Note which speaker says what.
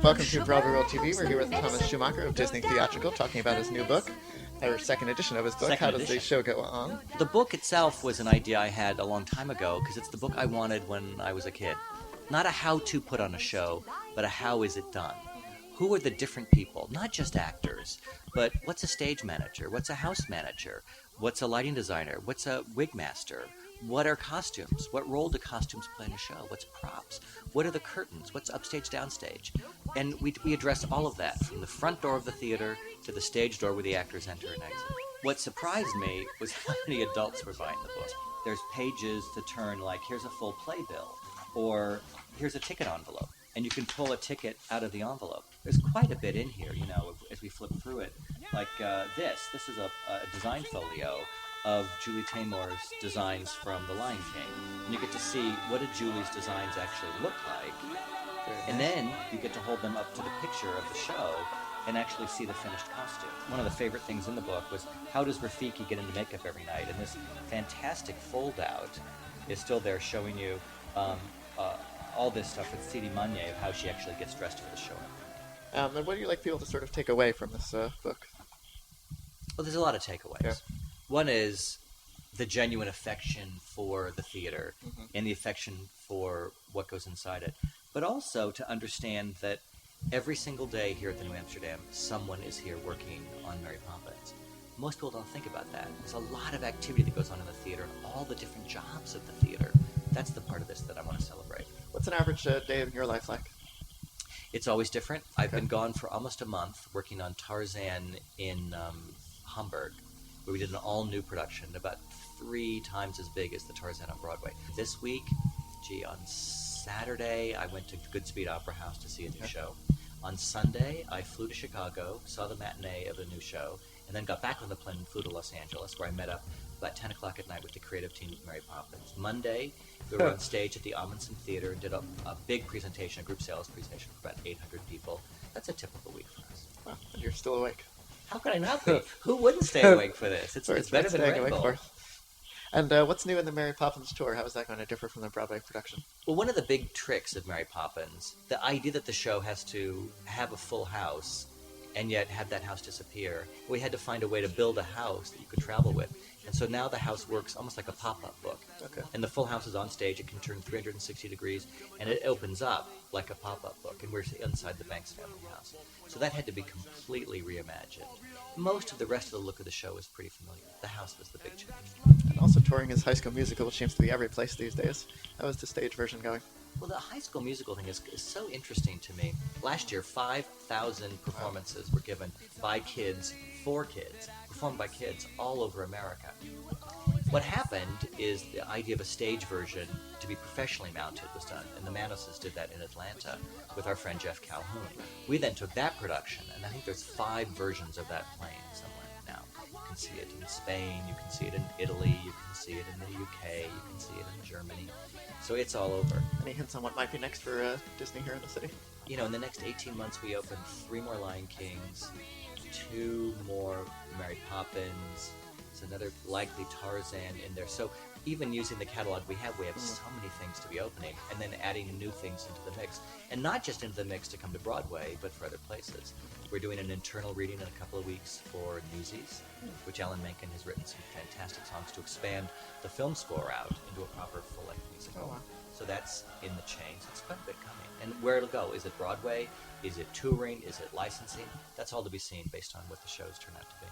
Speaker 1: Welcome to BroadwayWorld TV. We're here with Thomas Schumacher of Disney Theatrical talking about his new book, or second edition of his book. How does the show go on?
Speaker 2: The book itself was an idea I had a long time ago because it's the book I wanted when I was a kid. Not a how to put on a show, but a how is it done. Who are the different people? Not just actors, but what's a stage manager? What's a house manager? What's a lighting designer? What's a wig master? What are costumes? What role do costumes play in a show? What's props? What are the curtains? What's upstage, downstage? And we address all of that from the front door of the theater to the stage door where the actors enter and exit. What surprised me was how many adults were buying the book. There's pages to turn like, here's a full playbill, or here's a ticket envelope, and you can pull a ticket out of the envelope. There's quite a bit in here, you know, as we flip through it. Like this is a design folio of Julie Taymor's designs from The Lion King. And you get to see what did Julie's designs actually look like. And then you get to hold them up to the picture of the show and actually see the finished costume. One of the favorite things in the book was how does Rafiki get into makeup every night? And this fantastic fold-out is still there showing you all this stuff with Sidi Manye of how she actually gets dressed for the show.
Speaker 1: And what do you like people to sort of take away from this book?
Speaker 2: Well, there's a lot of takeaways. Yeah. One is the genuine affection for the theater and the affection for what goes inside it. But also to understand that every single day here at the New Amsterdam, someone is here working on Mary Poppins. Most people don't think about that. There's a lot of activity that goes on in the theater and all the different jobs of the theater. That's the part of this that I want to celebrate.
Speaker 1: What's an average day in your life like?
Speaker 2: It's always different. I've been gone for almost a month working on Tarzan in Hamburg, where we did an all-new production, about 3 times as big as the Tarzan on Broadway. This week, on Saturday, I went to Goodspeed Opera House to see a new show. On Sunday, I flew to Chicago, saw the matinee of a new show, and then got back on the plane and flew to Los Angeles, where I met up about 10 o'clock at night with the creative team of Mary Poppins. Monday, we were on stage at the Amundsen Theater and did a big presentation, a group sales presentation for about 800 people. That's a typical week for us.
Speaker 1: Wow, and you're still awake.
Speaker 2: How could I not be? Who wouldn't stay awake for this? It's better than Red Bull.
Speaker 1: And what's new in the Mary Poppins tour? How is that going to differ from the Broadway production?
Speaker 2: Well, one of the big tricks of Mary Poppins, the idea that the show has to have a full house and yet have that house disappear, we had to find a way to build a house that you could travel with. And so now the house works almost like a pop-up book. Okay. And the full house is on stage. It can turn 360 degrees, and it opens up like a pop-up book. And we're inside the Banks family house. So that had to be completely reimagined. Most of the rest of the look of the show is pretty familiar. The house was the big change.
Speaker 1: And also touring his High School Musical, which seems to be every place these days. How is the stage version going?
Speaker 2: Well, the High School Musical thing is so interesting to me. Last year, 5,000 performances were given by kids, for kids, performed by kids all over America. What happened is the idea of a stage version to be professionally mounted was done, and the Manoses did that in Atlanta with our friend Jeff Calhoun. We then took that production, and I think there's 5 versions of that playing somewhere now. You can see it in Spain, you can see it in Italy, you can see it in the UK, you can see it in Germany. So it's all over.
Speaker 1: Any hints on what might be next for Disney here in the city?
Speaker 2: You know, in the next 18 months we open 3 more Lion Kings, 2 more Mary Poppins, there's another likely Tarzan in there. So even using the catalog we have so many things to be opening, and then adding new things into the mix. And not just into the mix to come to Broadway, but for other places. We're doing an internal reading in a couple of weeks for Newsies, which Alan Menken has written some fantastic songs to expand the film score out into a proper full-length musical. Oh, wow. So that's in the chain. So it's quite a bit coming. And where it'll go, is it Broadway? Is it touring? Is it licensing? That's all to be seen based on what the shows turn out to be.